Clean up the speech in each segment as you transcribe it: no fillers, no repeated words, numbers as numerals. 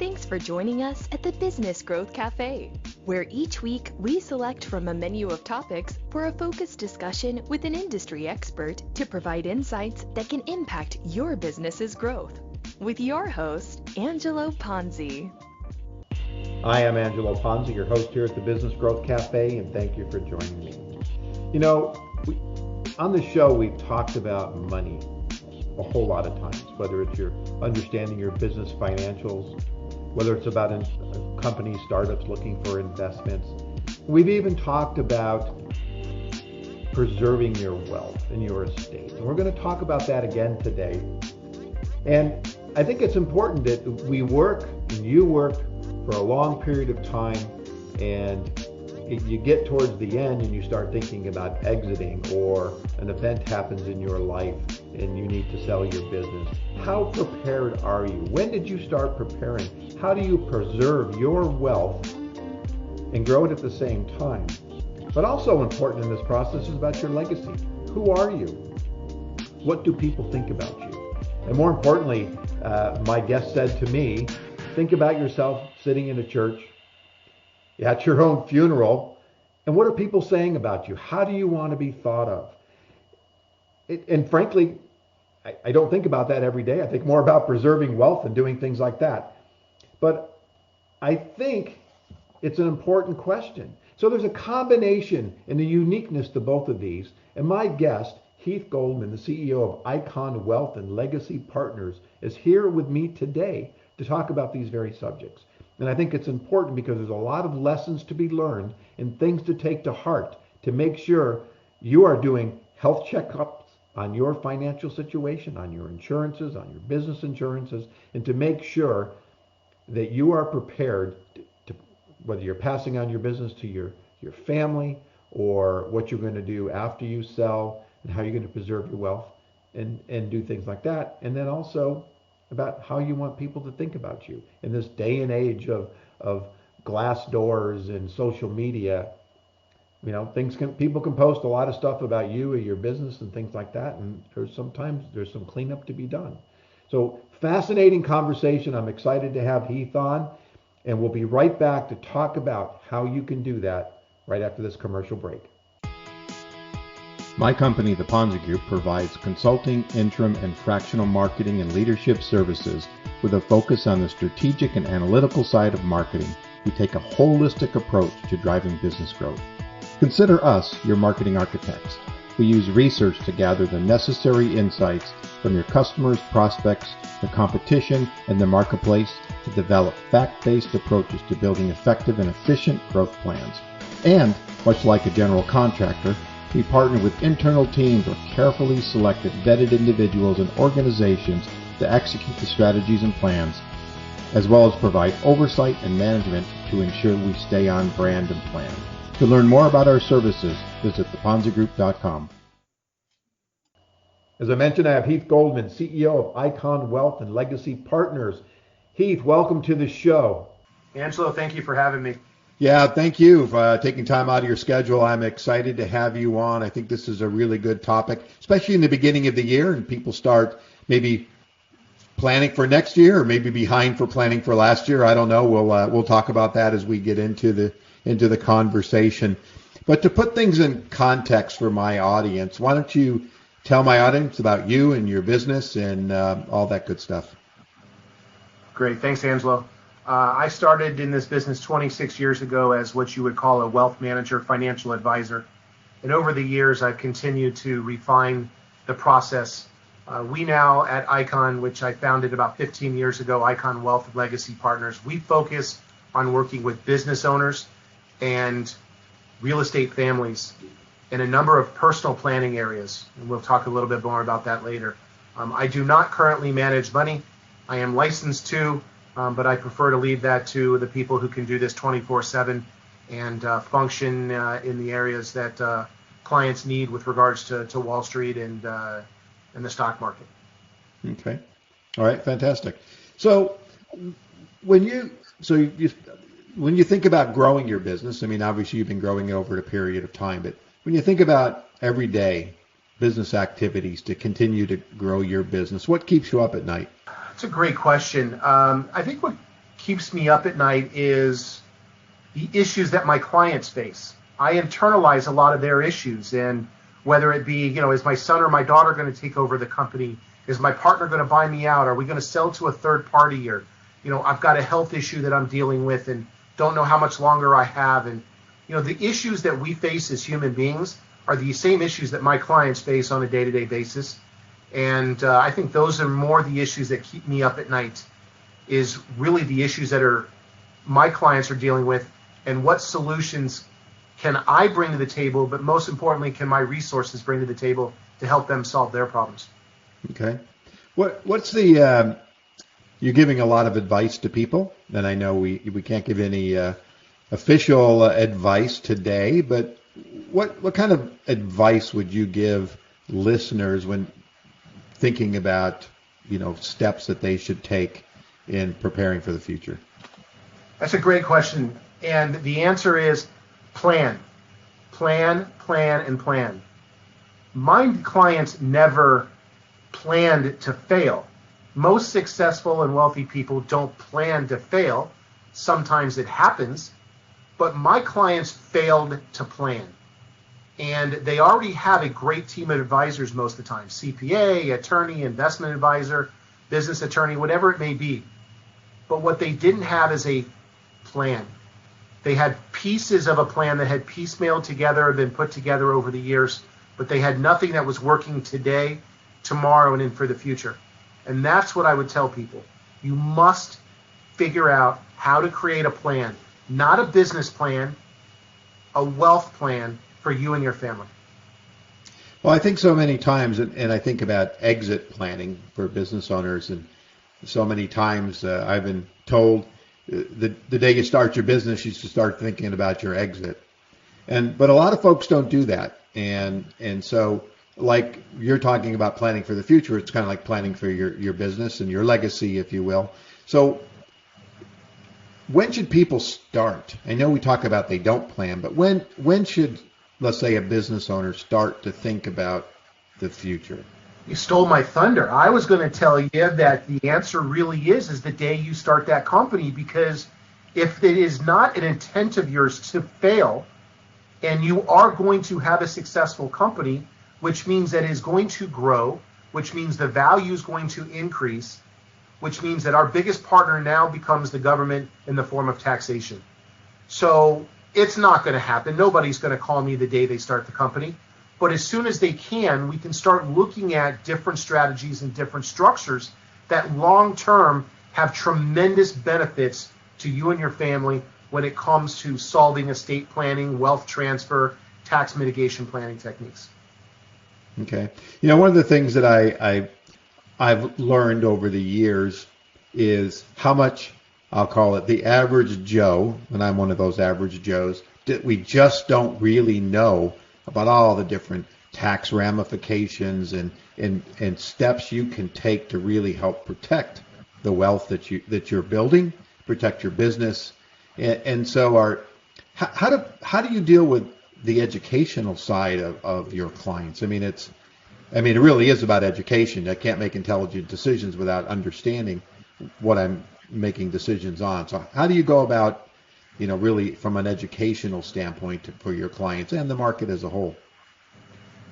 Thanks for joining us at the Business Growth Cafe, where each week we select from a menu of topics for a focused discussion with an industry expert to provide insights that can impact your business's growth. With your host, Angelo Ponzi. Hi, I'm Angelo Ponzi, your host here at the Business Growth Cafe, and thank you for joining me. You know, on the show, we've talked about money a whole lot of times, whether it's your understanding your business financials, whether it's about companies, startups looking for investments. We've even talked about preserving your wealth and your estate. And we're going to talk about that again today. And I think it's important that we work and you work for a long period of time, and you get towards the end and you start thinking about exiting, or an event happens in your life and you need to sell your business. How prepared are you? When did you start preparing? How do you preserve your wealth and grow it at the same time? But also important in this process is about your legacy. Who are you? What do people think about you? And more importantly, my guest said to me, think about yourself sitting in a church at your own funeral, and what are people saying about you? How do you want to be thought of? And frankly, I don't think about that every day. I think more about preserving wealth and doing things like that. But I think it's an important question. So there's a combination and a uniqueness to both of these. And my guest, Heath Goldman, the CEO of Icon Wealth and Legacy Partners, is here with me today to talk about these very subjects. And I think it's important because there's a lot of lessons to be learned and things to take to heart to make sure you are doing health checkups on your financial situation, on your insurances, on your business insurances, and to make sure that you are prepared to whether you're passing on your business to your family, or what you're going to do after you sell, and how you're going to preserve your wealth and do things like that. And then also about how you want people to think about you in this day and age of glass doors and social media. You know, people can post a lot of stuff about you or your business and things like that, and sometimes there's some cleanup to be done. So fascinating conversation. I'm excited to have Heath on, and we'll be right back to talk about how you can do that right after this commercial break. My company, the Ponzi Group, provides consulting, interim, and fractional marketing and leadership services with a focus on the strategic and analytical side of marketing. We take a holistic approach to driving business growth. Consider us your marketing architects. We use research to gather the necessary insights from your customers, prospects, the competition, and the marketplace to develop fact-based approaches to building effective and efficient growth plans. And, much like a general contractor, we partner with internal teams of carefully selected, vetted individuals and organizations to execute the strategies and plans, as well as provide oversight and management to ensure we stay on brand and plan. To learn more about our services, visit theponzigroup.com. As I mentioned, I have Heath Goldman, CEO of Icon Wealth and Legacy Partners. Heath, welcome to the show. Angelo, thank you for having me. Yeah, thank you for taking time out of your schedule. I'm excited to have you on. I think this is a really good topic, especially in the beginning of the year, and people start maybe planning for next year, or maybe behind for planning for last year. I don't know. We'll talk about that as we get into the conversation. But to put things in context for my audience, why don't you tell my audience about you and your business and all that good stuff? Great. Thanks, Angelo. I started in this business 26 years ago as what you would call a wealth manager, financial advisor. And over the years, I've continued to refine the process. We now at Icon, which I founded about 15 years ago, Icon Wealth and Legacy Partners, we focus on working with business owners and real estate families in a number of personal planning areas. And we'll talk a little bit more about that later. I do not currently manage money. I am licensed to, but I prefer to leave that to the people who can do this 24/7 and function in the areas that clients need with regards to Wall Street and the stock market. Okay. All right. Fantastic. So when you think about growing your business, I mean, obviously you've been growing over a period of time, but when you think about everyday business activities to continue to grow your business, what keeps you up at night? That's a great question. I think what keeps me up at night is the issues that my clients face. I internalize a lot of their issues, and whether it be, is my son or my daughter going to take over the company? Is my partner going to buy me out? Are we going to sell to a third party? Or, I've got a health issue that I'm dealing with and don't know how much longer I have. And, the issues that we face as human beings are the same issues that my clients face on a day-to-day basis. And I think those are more the issues that keep me up at night, is really the issues that my clients are dealing with, and what solutions can I bring to the table, but most importantly, can my resources bring to the table to help them solve their problems? Okay. What's the, you're giving a lot of advice to people, and I know we can't give any official advice today, but what kind of advice would you give listeners when thinking about, steps that they should take in preparing for the future? That's a great question. And the answer is plan, plan, and plan. My clients never planned to fail. Most successful and wealthy people don't plan to fail. Sometimes it happens, but my clients failed to plan. And they already have a great team of advisors most of the time, CPA, attorney, investment advisor, business attorney, whatever it may be. But what they didn't have is a plan. They had pieces of a plan that had piecemealed together, been put together over the years, but they had nothing that was working today, tomorrow, and in for the future. And that's what I would tell people. You must figure out how to create a plan, not a business plan, a wealth plan for you and your family. Well, I think so many times, and I think about exit planning for business owners, and so many times I've been told the day you start your business, you should start thinking about your exit. But a lot of folks don't do that. And so, like you're talking about planning for the future, it's kind of like planning for your business and your legacy, if you will. So when should people start? I know we talk about they don't plan, but when should, let's say, a business owner start to think about the future? You stole my thunder. I was going to tell you that the answer really is the day you start that company, because if it is not an intent of yours to fail, and you are going to have a successful company, which means that it is going to grow, which means the value is going to increase, which means that our biggest partner now becomes the government in the form of taxation. So it's not going to happen. Nobody's going to call me the day they start the company. But as soon as they can, we can start looking at different strategies and different structures that long-term have tremendous benefits to you and your family when it comes to solving estate planning, wealth transfer, tax mitigation planning techniques. Okay. One of the things that I've learned over the years is how much, I'll call it the average Joe, and I'm one of those average Joes, that we just don't really know about all the different tax ramifications and steps you can take to really help protect the wealth that you're building, protect your business. And so how do you deal with the educational side of your clients? I mean, it really is about education. I can't make intelligent decisions without understanding what I'm making decisions on. So how do you go about, really from an educational standpoint for your clients and the market as a whole?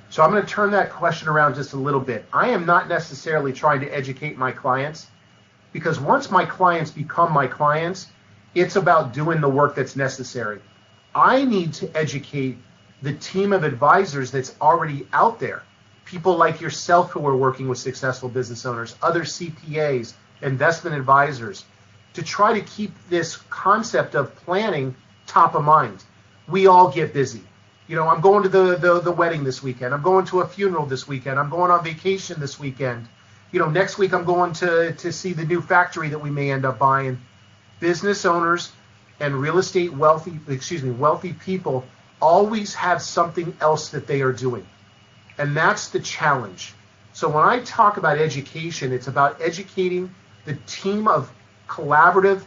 So I'm going to turn that question around just a little bit. I am not necessarily trying to educate my clients, because once my clients become my clients, it's about doing the work that's necessary. I need to educate the team of advisors that's already out there. People like yourself who are working with successful business owners, other CPAs, investment advisors, to try to keep this concept of planning top of mind. We all get busy. I'm going to the wedding this weekend. I'm going to a funeral this weekend. I'm going on vacation this weekend. Next week I'm going to see the new factory that we may end up buying. Business owners and real estate wealthy people always have something else that they are doing. And that's the challenge. So when I talk about education, it's about educating the team of collaborative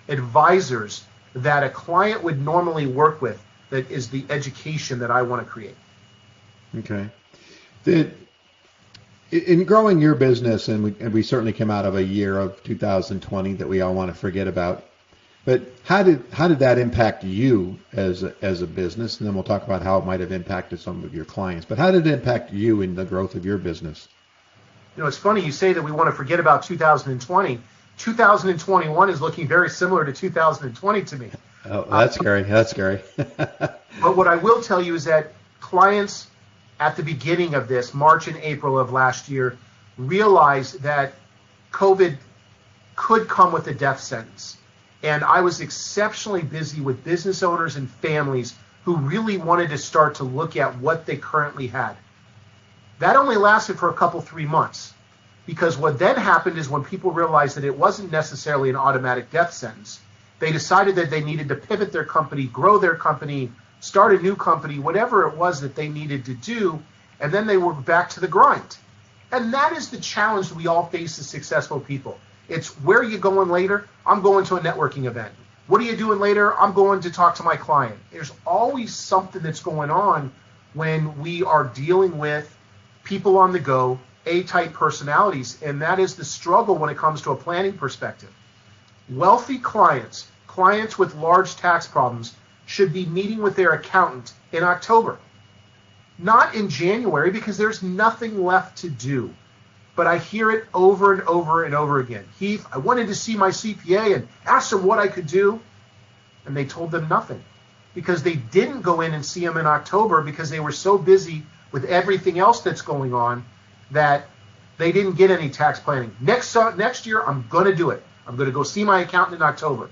advisors that a client would normally work with. That is the education that I want to create. Okay. In growing your business, and we certainly came out of a year of 2020 that we all want to forget about, But how did that impact you as a business? And then we'll talk about how it might have impacted some of your clients. But how did it impact you in the growth of your business? It's funny you say that we want to forget about 2020. 2021 is looking very similar to 2020 to me. Oh, that's scary. That's scary. But what I will tell you is that clients at the beginning of this, March and April of last year, realized that COVID could come with a death sentence. And I was exceptionally busy with business owners and families who really wanted to start to look at what they currently had. That only lasted for a couple, 3 months, because what then happened is when people realized that it wasn't necessarily an automatic death sentence, they decided that they needed to pivot their company, grow their company, start a new company, whatever it was that they needed to do, and then they were back to the grind. And that is the challenge that we all face as successful people. It's where are you going later? I'm going to a networking event. What are you doing later? I'm going to talk to my client. There's always something that's going on when we are dealing with people on the go, A-type personalities, and that is the struggle when it comes to a planning perspective. Wealthy clients with large tax problems, should be meeting with their accountant in October, not in January, because there's nothing left to do. But I hear it over and over and over again. Heath, I wanted to see my CPA and ask them what I could do, and they told them nothing, because they didn't go in and see them in October because they were so busy with everything else that's going on that they didn't get any tax planning. Next year, I'm going to do it. I'm going to go see my accountant in October.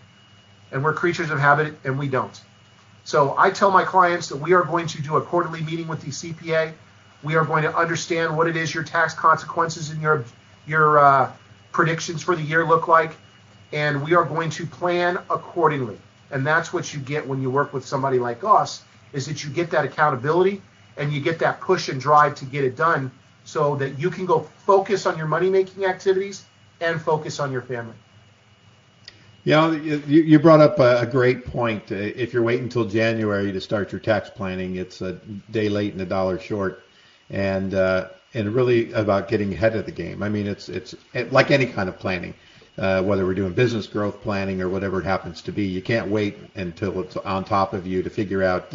And we're creatures of habit, and we don't. So I tell my clients that we are going to do a quarterly meeting with the CPA. We are going to understand what it is your tax consequences and your predictions for the year look like, and we are going to plan accordingly. And that's what you get when you work with somebody like us, is that you get that accountability and you get that push and drive to get it done so that you can go focus on your money-making activities and focus on your family. You brought up a great point. If you're waiting until January to start your tax planning, it's a day late and a dollar short, and really about getting ahead of the game. I mean, it's like any kind of planning, whether we're doing business growth planning or whatever it happens to be. You can't wait until it's on top of you to figure out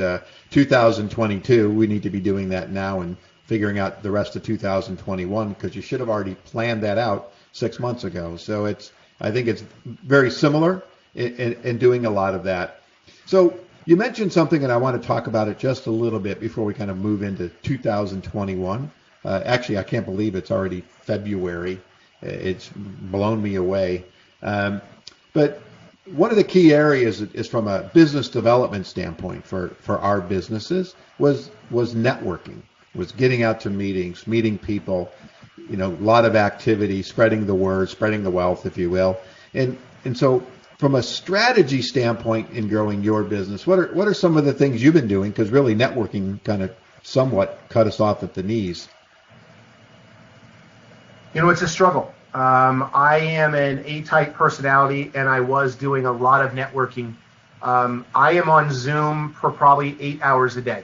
2022. We need to be doing that now and figuring out the rest of 2021, because you should have already planned that out 6 months ago. So I think it's very similar in doing a lot of that. So you mentioned something, and I want to talk about it just a little bit before we kind of move into 2021. Actually, I can't believe it's already February. It's blown me away. But one of the key areas is from a business development standpoint for our businesses was networking, was getting out to meetings, meeting people, a lot of activity, spreading the word, spreading the wealth, if you will. And so from a strategy standpoint in growing your business, what are some of the things you've been doing? Because really networking kind of somewhat cut us off at the knees. It's a struggle. I am an A-type personality, and I was doing a lot of networking. I am on Zoom for probably 8 hours a day.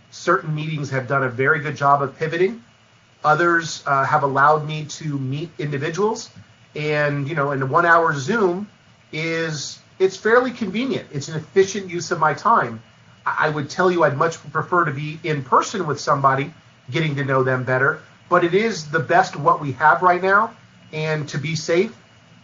Certain meetings have done a very good job of pivoting. Others have allowed me to meet individuals, and in the 1 hour Zoom it's fairly convenient. It's an efficient use of my time. I would tell you I'd much prefer to be in person with somebody, getting to know them better, but it is the best of what we have right now, and to be safe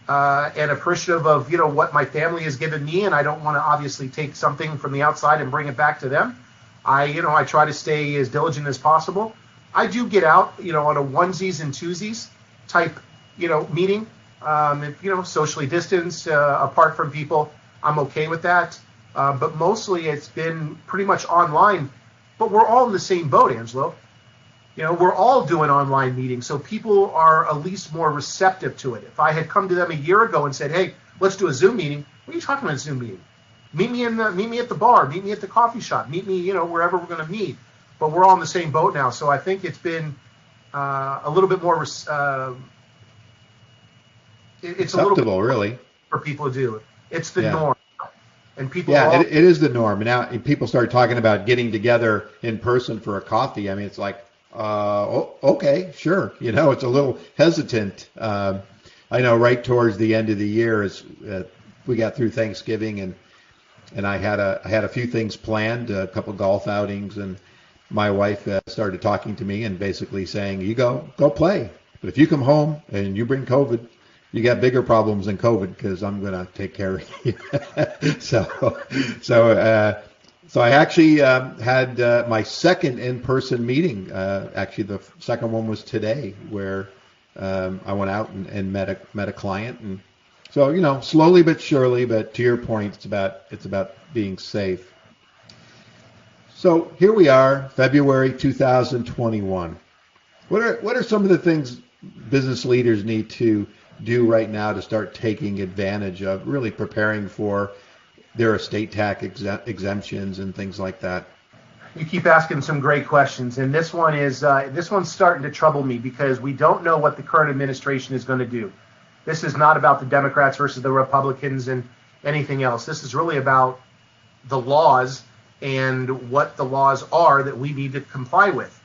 and appreciative of what my family has given me, and I don't want to obviously take something from the outside and bring it back to them. I try to stay as diligent as possible. I do get out, on a onesies and twosies type, meeting. If, socially distanced, apart from people, I'm okay with that. But mostly it's been pretty much online. But we're all in the same boat, Angelo. We're all doing online meetings, so people are at least more receptive to it. If I had come to them a year ago and said, "Hey, let's do a Zoom meeting," what are you talking about a Zoom meeting? Meet me at the bar, meet me at the coffee shop, meet me, wherever we're going to meet. But we're all in the same boat now, so I think it's been a little bit more. It's acceptable, really, for people to do. It's the norm, and people. Yeah, it is the norm. And now people start talking about getting together in person for a coffee. I mean, it's like, okay, sure. It's a little hesitant. I know right towards the end of the year is we got through Thanksgiving, and I had a few things planned, a couple golf outings, and my wife started talking to me and basically saying, "You go play, but if you come home and you bring COVID, you got bigger problems than COVID because I'm going to take care of you." So I actually had my second in-person meeting. Actually, the second one was today, where I went out and met a client. And so, slowly but surely, but to your point, it's about being safe. So here we are, February 2021. What are some of the things business leaders need to do right now to start taking advantage of really preparing for their estate tax exemptions and things like that? You keep asking some great questions, and this one's starting to trouble me because we don't know what the current administration is going to do. This is not about the Democrats versus the Republicans and anything else. This is really about the laws and what the laws are that we need to comply with.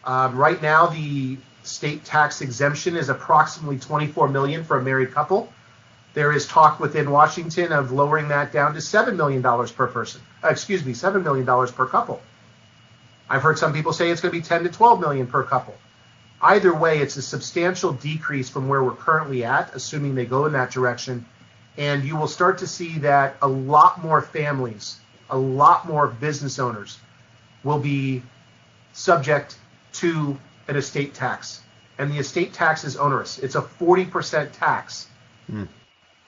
Right now, the state tax exemption is approximately $24 million for a married couple. There is talk within Washington of lowering that down to $7 million per person. $7 million per couple. I've heard some people say it's going to be 10 to 12 million per couple. Either way, it's a substantial decrease from where we're currently at, assuming they go in that direction. And you will start to see that a lot more families, a lot more business owners will be subject to an estate tax. And the estate tax is onerous. It's a 40% tax.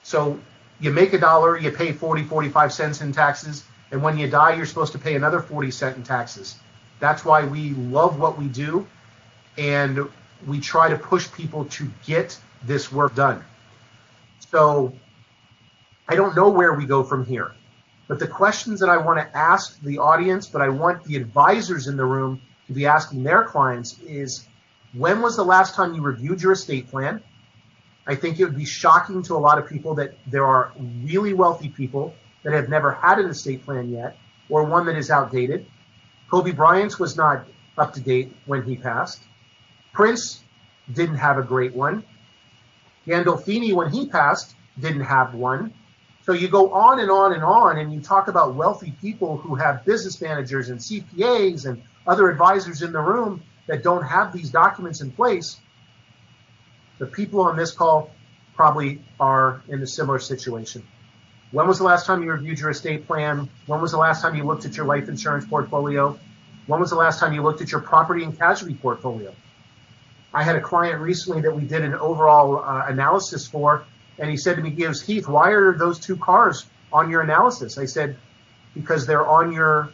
So you make $1, you pay 45 cents in taxes, and when you die, you're supposed to pay another 40 cents in taxes. That's why we love what we do, and we try to push people to get this work done. So I don't know where we go from here, but the questions that I want to ask the audience, but I want the advisors in the room to be asking their clients is, when was the last time you reviewed your estate plan? I think it would be shocking to a lot of people that there are really wealthy people that have never had an estate plan yet, or one that is outdated. Kobe Bryant's was not up to date when he passed. Prince didn't have a great one. Gandolfini, when he passed, didn't have one. So you go on and on and on, and you talk about wealthy people who have business managers and CPAs and other advisors in the room that don't have these documents in place. The people on this call probably are in a similar situation. When was the last time you reviewed your estate plan? When was the last time you looked at your life insurance portfolio? When was the last time you looked at your property and casualty portfolio? I had a client recently that we did an overall analysis for, and he said to me, Heath, why are those 2 cars on your analysis? I said, because they're on your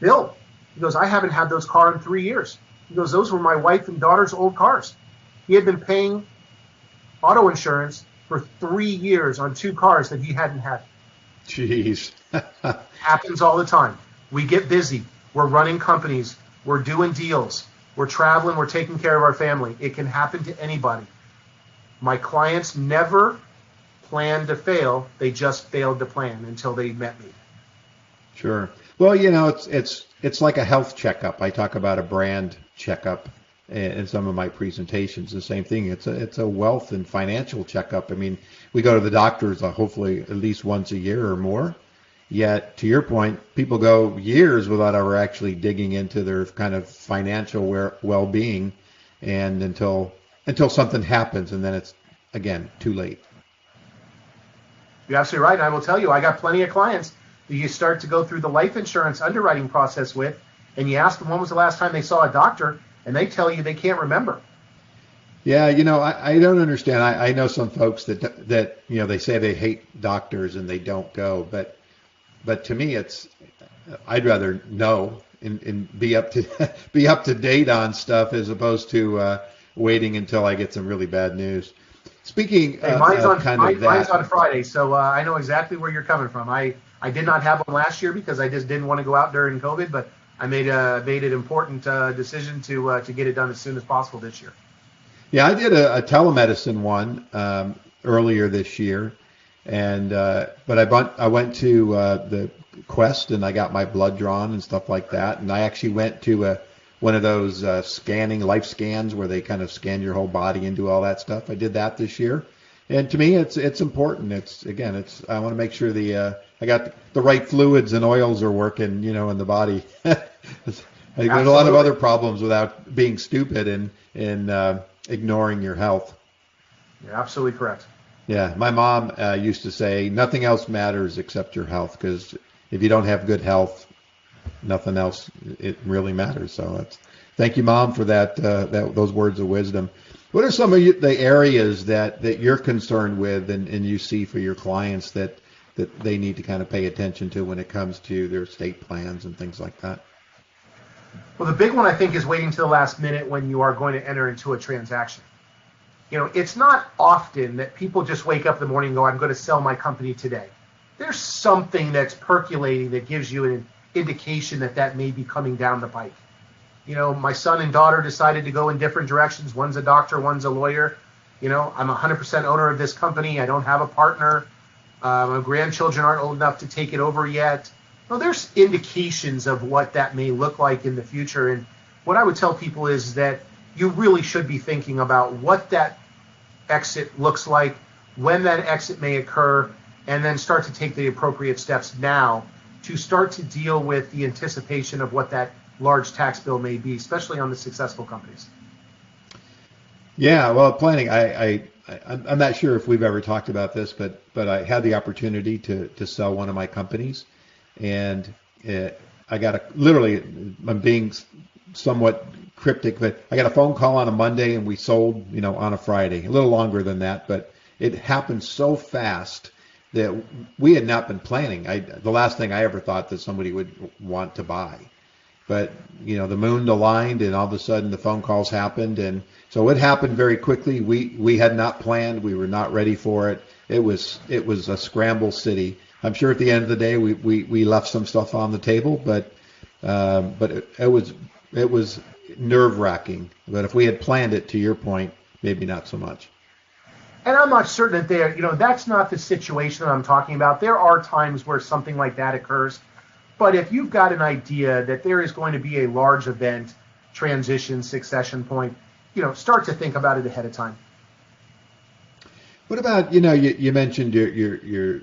bill. He goes, I haven't had those cars in 3 years. He goes, those were my wife and daughter's old cars. He had been paying auto insurance for 3 years on 2 cars that he hadn't had. Jeez. Happens all the time. We get busy. We're running companies. We're doing deals. We're traveling. We're taking care of our family. It can happen to anybody. My clients never planned to fail. They just failed to plan until they met me. Sure. Well, it's like a health checkup. I talk about a brand checkup in some of my presentations. The same thing. It's a wealth and financial checkup. I mean, we go to the doctors hopefully at least once a year or more. Yet, to your point, people go years without ever actually digging into their kind of financial well-being, and until something happens, and then it's again too late. You're absolutely right. And I will tell you, I got plenty of clients that you start to go through the life insurance underwriting process with, and you ask them when was the last time they saw a doctor, and they tell you they can't remember. Yeah, I don't understand. I know some folks that they say they hate doctors and they don't go, but to me I'd rather know and be up to date on stuff as opposed to waiting until I get some really bad news. Speaking mine's on Friday, so I know exactly where you're coming from. I did not have one last year because I just didn't want to go out during COVID, but I made an important decision to get it done as soon as possible this year. Yeah, I did a telemedicine one earlier this year, and but I went to the Quest and I got my blood drawn and stuff like that, and I actually went to one of those scanning life scans where they kind of scan your whole body and do all that stuff. I did that this year, And to me, it's important. I want to make sure I got the right fluids and oils are working, in the body. There's a lot of other problems without being stupid and ignoring your health. You're absolutely correct. Yeah, my mom used to say nothing else matters except your health, because if you don't have good health, nothing else it really matters. So thank you, Mom, for those words of wisdom. What are some of the areas that you're concerned with and you see for your clients that they need to kind of pay attention to when it comes to their estate plans and things like that? Well, the big one, I think, is waiting to the last minute when you are going to enter into a transaction. It's not often that people just wake up in the morning and go, I'm going to sell my company today. There's something that's percolating that gives you an indication that may be coming down the pike. My son and daughter decided to go in different directions. One's a doctor, one's a lawyer. I'm 100% owner of this company. I don't have a partner. My grandchildren aren't old enough to take it over yet. Well, there's indications of what that may look like in the future. And what I would tell people is that you really should be thinking about what that exit looks like, when that exit may occur, and then start to take the appropriate steps now to start to deal with the anticipation of what that large tax bill may be, especially on the successful companies. Yeah, well, planning. I'm not sure if we've ever talked about this, but I had the opportunity to sell one of my companies, and I got I'm being somewhat cryptic, but I got a phone call on a Monday and we sold, on a Friday. A little longer than that, but it happened so fast that we had not been planning. The last thing I ever thought that somebody would want to buy. But, the moon aligned and all of a sudden the phone calls happened. And so it happened very quickly. We had not planned. We were not ready for it. It was a scramble city. I'm sure at the end of the day we left some stuff on the table, but it was nerve-wracking. But if we had planned it, to your point, maybe not so much. And I'm not certain that that's not the situation that I'm talking about. There are times where something like that occurs. But if you've got an idea that there is going to be a large event, transition, succession point, start to think about it ahead of time. What about, you mentioned your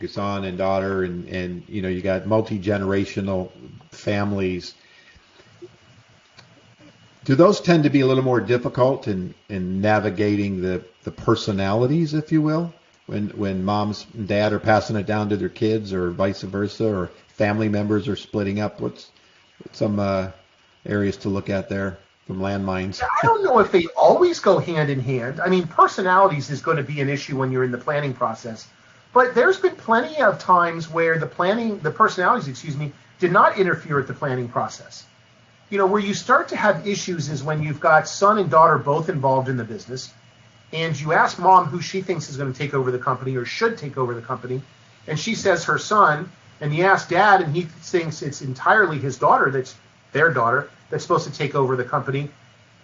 son and daughter and you got multi-generational families. Do those tend to be a little more difficult in navigating the personalities, if you will, when moms and dad are passing it down to their kids, or vice versa, or family members are splitting up? What's some areas to look at there from landmines? I don't know if they always go hand in hand. I mean, personalities is going to be an issue when you're in the planning process. But there's been plenty of times where the personalities, did not interfere with the planning process. Where you start to have issues is when you've got son and daughter both involved in the business, and you ask mom who she thinks is going to take over the company or should take over the company, and she says her son, and you ask dad, and he thinks it's entirely his daughter, that's their daughter, that's supposed to take over the company.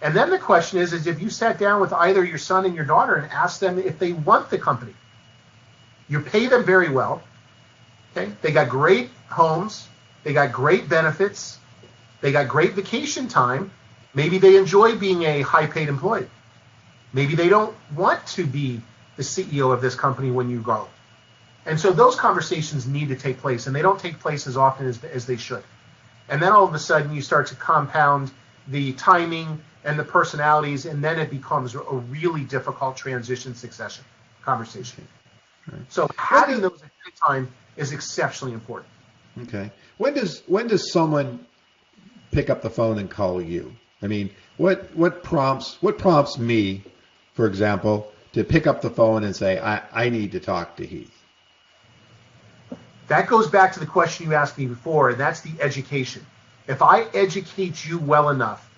And then the question is if you sat down with either your son and your daughter and asked them if they want the company. You pay them very well. Okay? They got great homes. They got great benefits. They got great vacation time. Maybe they enjoy being a high-paid employee. Maybe they don't want to be the CEO of this company when you grow. And so those conversations need to take place, and they don't take place as often as they should. And then all of a sudden you start to compound the timing and the personalities, and then it becomes a really difficult transition succession conversation. Right. So having those ahead of time is exceptionally important. Okay. When does someone pick up the phone and call you? I mean, what prompts me, for example, to pick up the phone and say, I need to talk to Heath? That goes back to the question you asked me before, and that's the education. If I educate you well enough,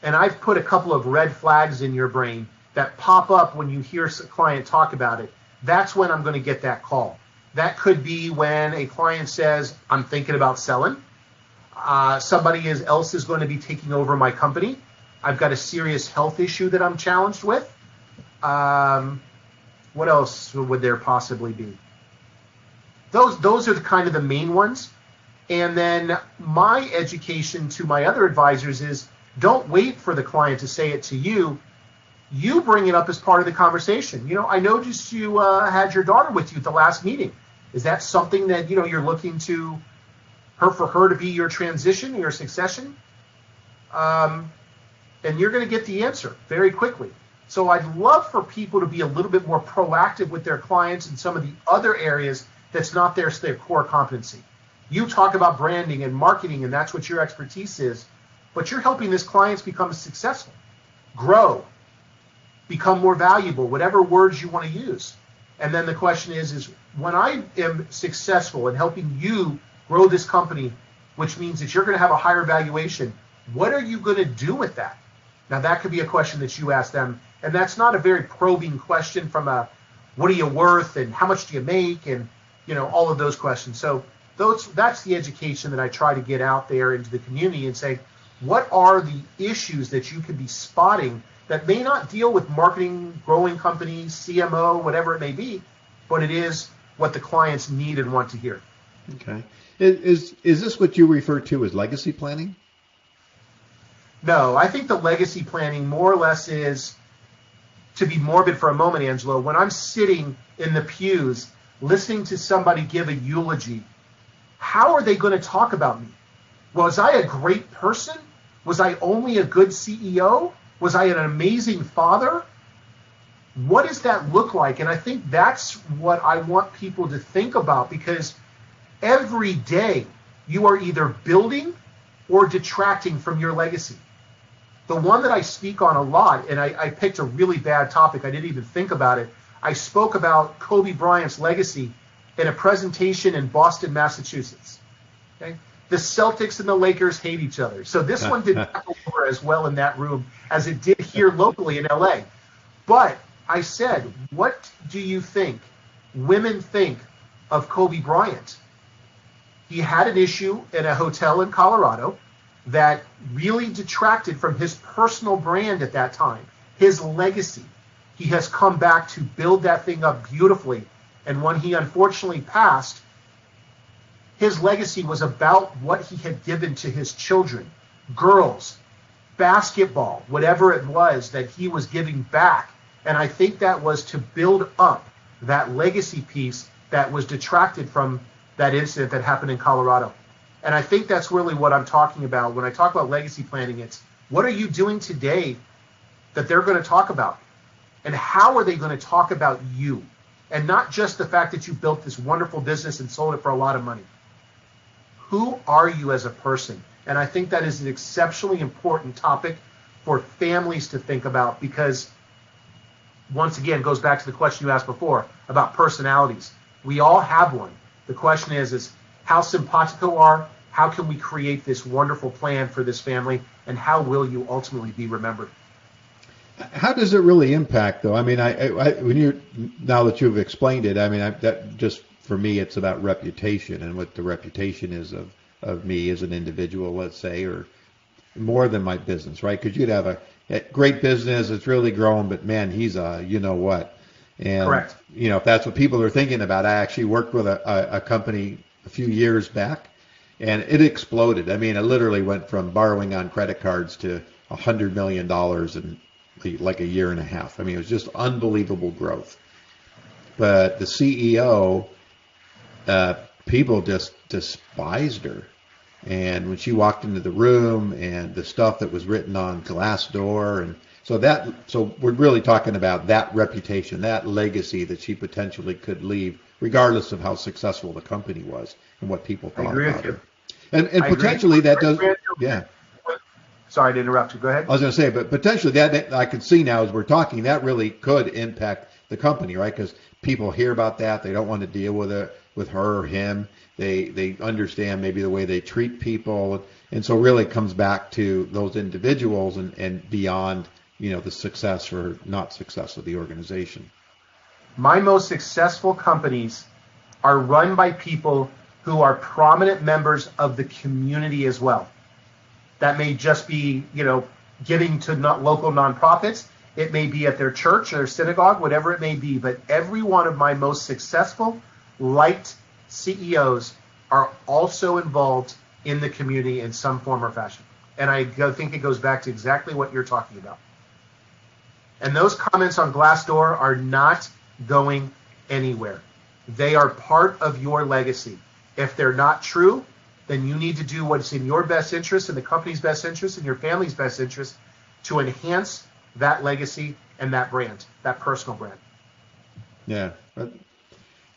and I've put a couple of red flags in your brain that pop up when you hear a client talk about it, that's when I'm going to get that call. That could be when a client says, I'm thinking about selling. Somebody else is going to be taking over my company. I've got a serious health issue that I'm challenged with. What else would there possibly be? Those are kind of the main ones. And then my education to my other advisors is don't wait for the client to say it to you. You bring it up as part of the conversation. I noticed you had your daughter with you at the last meeting. Is that something that, you're looking to for her to be your transition, your succession? And you're going to get the answer very quickly. So I'd love for people to be a little bit more proactive with their clients in some of the other areas that's not their core competency. You talk about branding and marketing, and that's what your expertise is, but you're helping these clients become successful, grow, become more valuable, whatever words you want to use. And then the question is when I am successful in helping you grow this company, which means that you're going to have a higher valuation, what are you going to do with that? Now, that could be a question that you ask them, and that's not a very probing question from a what are you worth and how much do you make and, all of those questions. So that's the education that I try to get out there into the community and say, what are the issues that you could be spotting that may not deal with marketing, growing companies, CMO, whatever it may be, but it is what the clients need and want to hear. Okay. Is this what you refer to as legacy planning? No, I think the legacy planning more or less is, to be morbid for a moment, Angelo, when I'm sitting in the pews listening to somebody give a eulogy, how are they going to talk about me? Was I a great person? Was I only a good CEO? Was I an amazing father? What does that look like? And I think that's what I want people to think about, because every day you are either building or detracting from your legacy. The one that I speak on a lot, and I picked a really bad topic, I didn't even think about it. I spoke about Kobe Bryant's legacy in a presentation in Boston, Massachusetts. Okay? The Celtics and the Lakers hate each other. So this one did not go over as well in that room as it did here locally in LA. But I said, what do you think women think of Kobe Bryant? He had an issue in a hotel in Colorado that really detracted from his personal brand at that time, his legacy. He has come back to build that thing up beautifully. And when he unfortunately passed, his legacy was about what he had given to his children, girls, basketball, whatever it was that he was giving back. And I think that was to build up that legacy piece that was detracted from that incident that happened in Colorado. And I think that's really what I'm talking about. When I talk about legacy planning, it's what are you doing today that they're going to talk about? And how are they going to talk about you? And not just the fact that you built this wonderful business and sold it for a lot of money. Who are you as a person? And I think that is an exceptionally important topic for families to think about, because once again, it goes back to the question you asked before about personalities. We all have one. The question is how simpatico are, how can we create this wonderful plan for this family, and how will you ultimately be remembered? How does it really impact, though? I mean, now that you've explained it, I mean, that just for me, it's about reputation and what the reputation is of me as an individual, let's say, or more than my business, right? Because you'd have a great business, it's really growing, but man, he's a you know what. And, correct. If that's what people are thinking about, I actually worked with a company a few years back, and it exploded. I mean, it literally went from borrowing on credit cards to $100 million in like a year and a half. I mean, it was just unbelievable growth. But the CEO, people just despised her. And when she walked into the room and the stuff that was written on Glassdoor, and so we're really talking about that reputation, that legacy that she potentially could leave, regardless of how successful the company was and what people thought about her. And potentially that does, yeah. Sorry to interrupt you. Go ahead. I was going to say, but potentially that I can see now as we're talking, that really could impact the company, right? Because people hear about that, they don't want to deal with it, with her or him. They understand maybe the way they treat people, and so really it comes back to those individuals and beyond, the success or not success of the organization. My most successful companies are run by people who are prominent members of the community as well. That may just be, giving to local nonprofits. It may be at their church or synagogue, whatever it may be. But every one of my most successful, liked CEOs are also involved in the community in some form or fashion. And I think it goes back to exactly what you're talking about. And those comments on Glassdoor are not going anywhere. They are part of your legacy. If they're not true, then you need to do what's in your best interest, in the company's best interest, in your family's best interest to enhance that legacy and that brand, that personal brand. Yeah.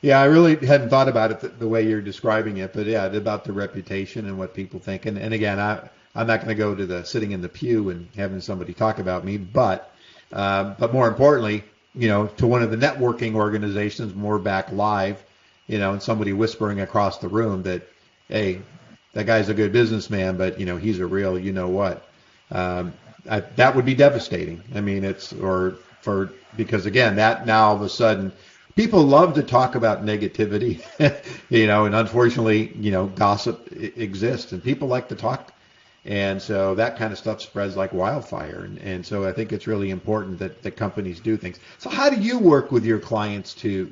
Yeah, I really hadn't thought about it the way you're describing it, but yeah, about the reputation and what people think. And again, I'm not going to go to the sitting in the pew and having somebody talk about me, but more importantly, to one of the networking organizations, more back live, and somebody whispering across the room that, hey, that guy's a good businessman, but he's a real, what. That would be devastating. I mean, because again, that now all of a sudden, people love to talk about negativity, and unfortunately, gossip exists and people like to talk. And so that kind of stuff spreads like wildfire. And so I think it's really important that companies do things. So how do you work with your clients to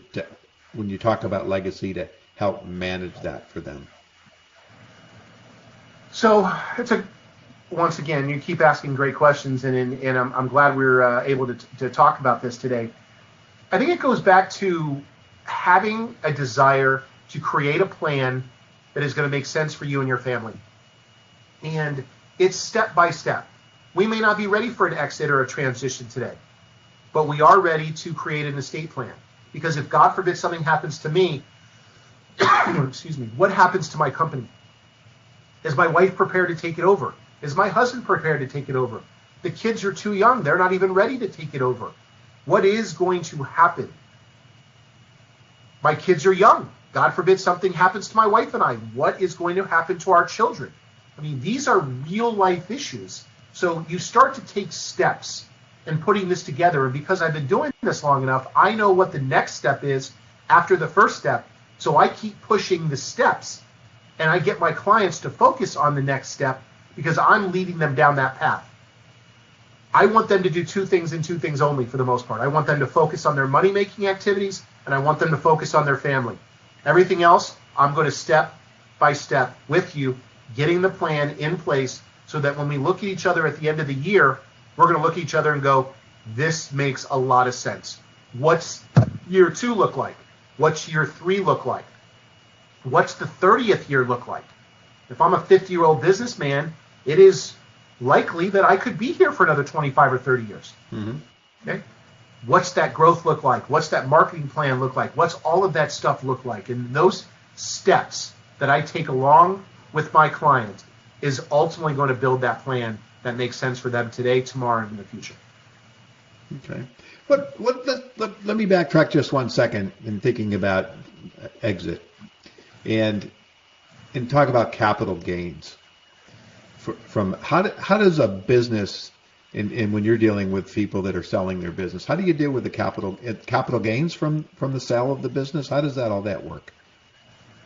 when you talk about legacy, to help manage that for them? So once again, you keep asking great questions, and I'm glad we're able to talk about this today. I think it goes back to having a desire to create a plan that is going to make sense for you and your family. And it's step by step. We may not be ready for an exit or a transition today, but we are ready to create an estate plan. Because if God forbid something happens to me, excuse me, what happens to my company? Is my wife prepared to take it over? Is my husband prepared to take it over? The kids are too young. They're not even ready to take it over. What is going to happen? My kids are young. God forbid something happens to my wife and I. What is going to happen to our children? I mean, these are real life issues. So you start to take steps in putting this together. And because I've been doing this long enough, I know what the next step is after the first step. So I keep pushing the steps, and I get my clients to focus on the next step because I'm leading them down that path. I want them to do two things and two things only for the most part. I want them to focus on their money-making activities, and I want them to focus on their family. Everything else, I'm going to step by step with you, getting the plan in place so that when we look at each other at the end of the year, we're going to look at each other and go, this makes a lot of sense. What's year 2 look like? What's year 3 look like? What's the 30th year look like? If I'm a 50-year-old businessman, it is likely that I could be here for another 25 or 30 years. Mm-hmm. Okay? What's that growth look like? What's that marketing plan look like? What's all of that stuff look like? And those steps that I take along with my client is ultimately going to build that plan that makes sense for them today, tomorrow, and in the future. Okay. But let me backtrack just 1 second in thinking about exit and talk about capital gains. From how does a business, and when you're dealing with people that are selling their business, how do you deal with the capital gains from the sale of the business? How does all that work?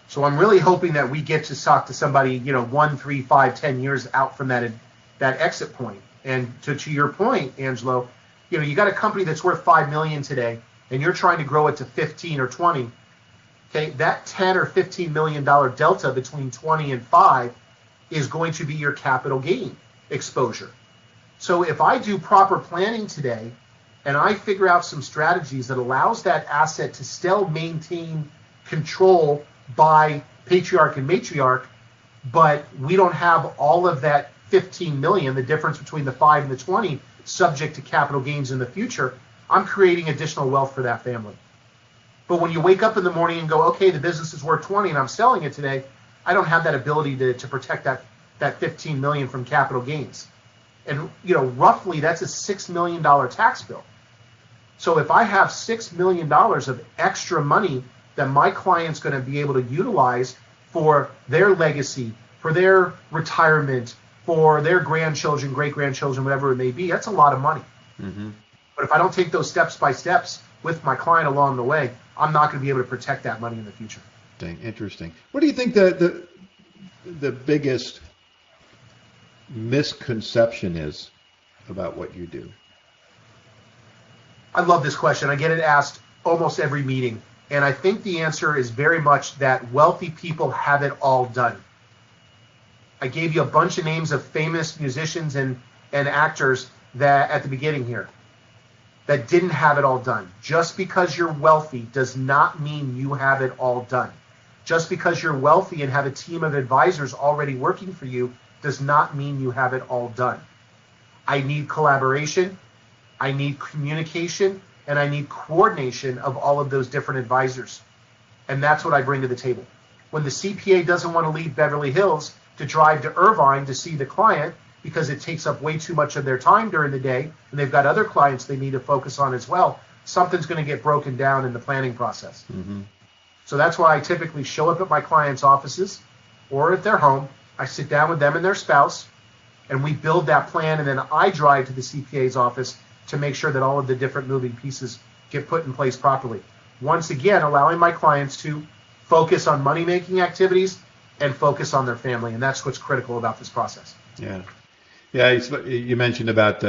So I'm really hoping that we get to talk to somebody, 1, 3, 5, 10 years out from that exit point. And to your point, Angelo, you got a company that's worth $5 million today, and you're trying to grow it to 15 or 20. Okay, that 10 or $15 million delta between 20 and 5 is going to be your capital gain exposure. So if I do proper planning today, and I figure out some strategies that allows that asset to still maintain control by patriarch and matriarch, but we don't have all of that 15 million, the difference between the 5 and the 20, subject to capital gains in the future, I'm creating additional wealth for that family. But when you wake up in the morning and go, okay, the business is worth 20 and I'm selling it today, I don't have that ability to protect that 15 million from capital gains. And roughly that's a $6 million tax bill. So if I have $6 million of extra money that my client's going to be able to utilize for their legacy, for their retirement, for their grandchildren, great-grandchildren, whatever it may be, that's a lot of money. Mm-hmm. But if I don't take those steps by steps with my client along the way, I'm not going to be able to protect that money in the future. Interesting. What do you think the biggest misconception is about what you do? I love this question. I get it asked almost every meeting. And I think the answer is very much that wealthy people have it all done. I gave you a bunch of names of famous musicians and actors that at the beginning here. that didn't have it all done. Just because you're wealthy does not mean you have it all done. Just because you're wealthy and have a team of advisors already working for you does not mean you have it all done. I need collaboration, I need communication, and I need coordination of all of those different advisors. And that's what I bring to the table. When the CPA doesn't want to leave Beverly Hills to drive to Irvine to see the client because it takes up way too much of their time during the day, and they've got other clients they need to focus on as well, something's going to get broken down in the planning process. Mm-hmm. So that's why I typically show up at my clients' offices or at their home. I sit down with them and their spouse, and we build that plan, and then I drive to the CPA's office to make sure that all of the different moving pieces get put in place properly. Once again, allowing my clients to focus on money-making activities and focus on their family, and that's what's critical about this process. Yeah. Yeah, you mentioned about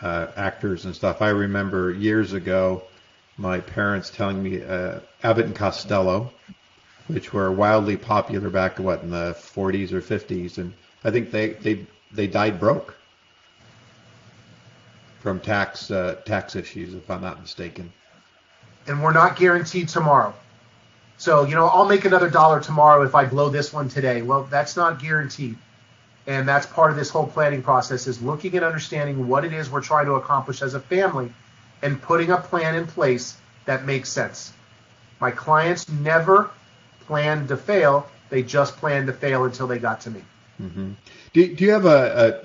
actors and stuff. I remember years ago my parents telling me Abbott and Costello, which were wildly popular back in the 40s or 50s, and I think they died broke from tax issues, if I'm not mistaken. And we're not guaranteed tomorrow. So, I'll make another $1 tomorrow if I blow this one today. Well, that's not guaranteed. And that's part of this whole planning process, is looking and understanding what it is we're trying to accomplish as a family and putting a plan in place that makes sense. My clients never planned to fail. They just planned to fail until they got to me. Mm-hmm. Do you have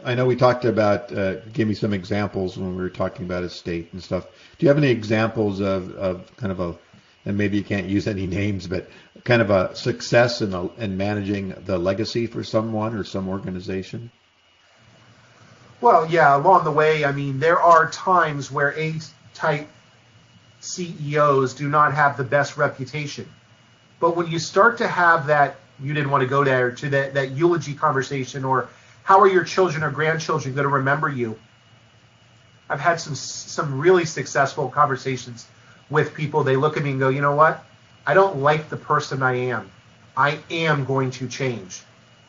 I know we talked about, give me some examples when we were talking about estate and stuff. Do you have any examples of kind of and maybe you can't use any names, but kind of a success in managing the legacy for someone or some organization? Well, yeah, along the way, there are times where A-type CEOs do not have the best reputation. But when you start to have that, you didn't want to go there, to that eulogy conversation, or how are your children or grandchildren going to remember you? I've had some really successful conversations with people. They look at me and go, you know what? I don't like the person I am. I am going to change.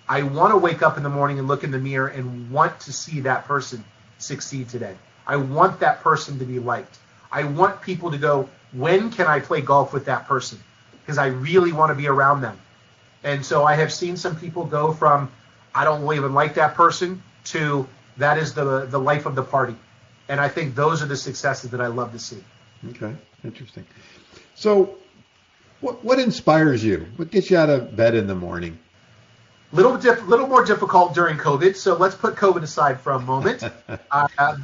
I want to wake up in the morning and look in the mirror and want to see that person succeed today. I want that person to be liked. I want people to go, when can I play golf with that person? Because I really want to be around them. And so I have seen some people go from, I don't even like that person, to that is the life of the party. And I think those are the successes that I love to see. Okay, interesting. So what inspires you? What gets you out of bed in the morning? Little more difficult during COVID, so let's put COVID aside for a moment.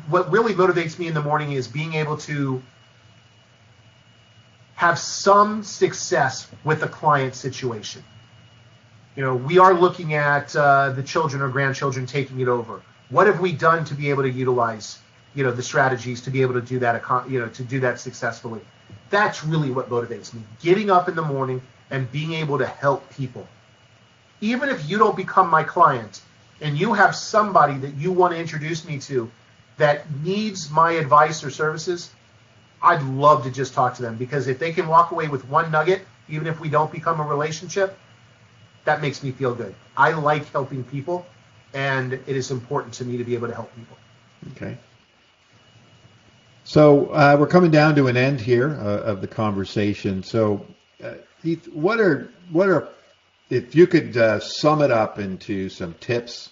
What really motivates me in the morning is being able to have some success with a client situation. We are looking at the children or grandchildren taking it over. What have we done to be able to utilize, the strategies to be able to do that, to do that successfully? That's really what motivates me. Getting up in the morning and being able to help people. Even if you don't become my client and you have somebody that you want to introduce me to that needs my advice or services, I'd love to just talk to them, because if they can walk away with one nugget, even if we don't become a relationship, that makes me feel good. I like helping people, and it is important to me to be able to help people. Okay. So we're coming down to an end here of the conversation. So, Heath, what are if you could sum it up into some tips,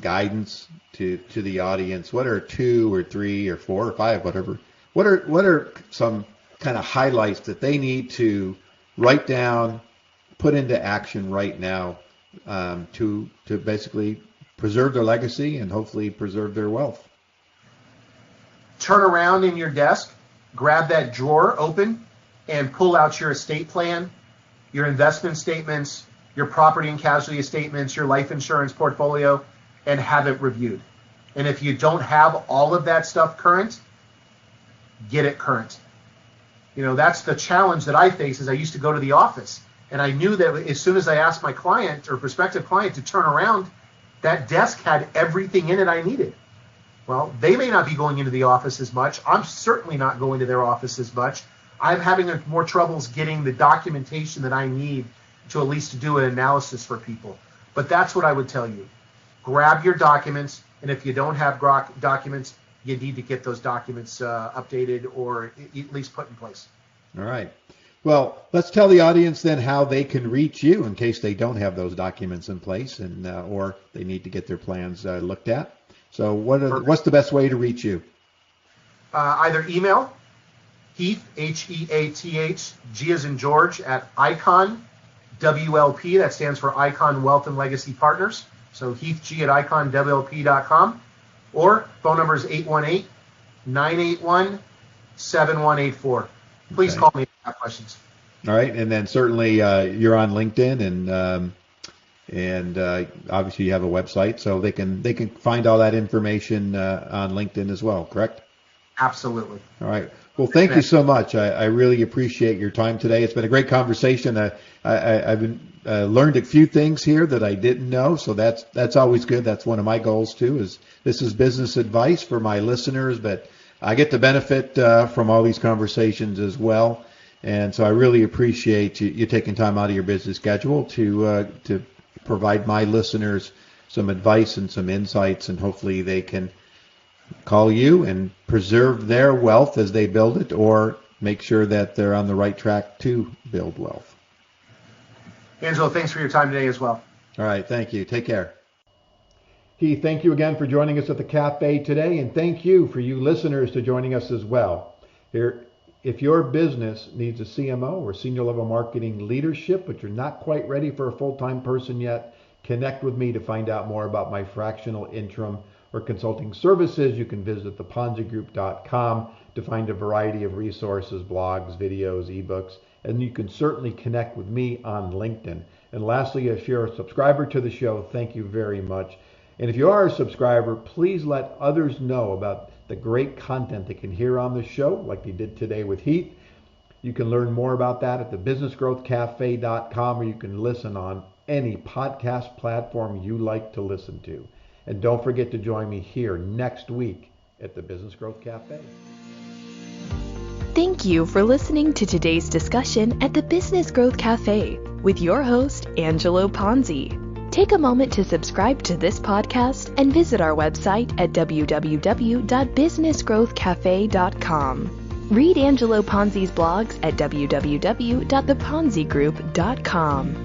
guidance to the audience, what are 2 or 3 or 4 or 5, whatever? What are some kind of highlights that they need to write down, put into action right now, to basically preserve their legacy and hopefully preserve their wealth? Turn around in your desk, grab that drawer open, and pull out your estate plan, your investment statements, your property and casualty statements, your life insurance portfolio, and have it reviewed. And if you don't have all of that stuff current, get it current. That's the challenge that I face. Is I used to go to the office, and I knew that as soon as I asked my client or prospective client to turn around, that desk had everything in it I needed. Well, they may not be going into the office as much. I'm certainly not going to their office as much. I'm having more troubles getting the documentation that I need to at least do an analysis for people. But that's what I would tell you. Grab your documents, and if you don't have documents, you need to get those documents updated or at least put in place. All right. Well, let's tell the audience then how they can reach you in case they don't have those documents in place and or they need to get their plans looked at. So what's the best way to reach you? Either email, Heath, Heath, G as in George, at Icon WLP, that stands for Icon Wealth and Legacy Partners. So HeathG at iconwlp.com, or phone number is 818-981-7184. Please call me if you have questions. All right, and then certainly you're on LinkedIn, and obviously you have a website, so they can find all that information on LinkedIn as well, correct? Absolutely. All right. Well, thank you so much. I really appreciate your time today. It's been a great conversation. I've been learned a few things here that I didn't know, so that's always good. That's one of my goals too. This is business advice for my listeners, but I get the benefit from all these conversations as well. And so I really appreciate you taking time out of your busy schedule to provide my listeners some advice and some insights, and hopefully they can call you and preserve their wealth as they build it, or make sure that they're on the right track to build wealth. Angelo, thanks for your time today as well. All right, thank you. Take care. Heath, thank you again for joining us at the cafe today, and thank you for you listeners to joining us as well. If your business needs a CMO or senior level marketing leadership, but you're not quite ready for a full-time person yet, connect with me to find out more about my fractional interim or consulting services. You can visit theponzigroup.com to find a variety of resources, blogs, videos, ebooks, and you can certainly connect with me on LinkedIn. And lastly, if you're a subscriber to the show, thank you very much. And if you are a subscriber, please let others know about the great content they can hear on the show, like they did today with Heath. You can learn more about that at thebusinessgrowthcafe.com, or you can listen on any podcast platform you like to listen to. And don't forget to join me here next week at the Business Growth Cafe. Thank you for listening to today's discussion at the Business Growth Cafe with your host, Angelo Ponzi. Take a moment to subscribe to this podcast and visit our website at www.businessgrowthcafe.com. Read Angelo Ponzi's blogs at www.theponzigroup.com.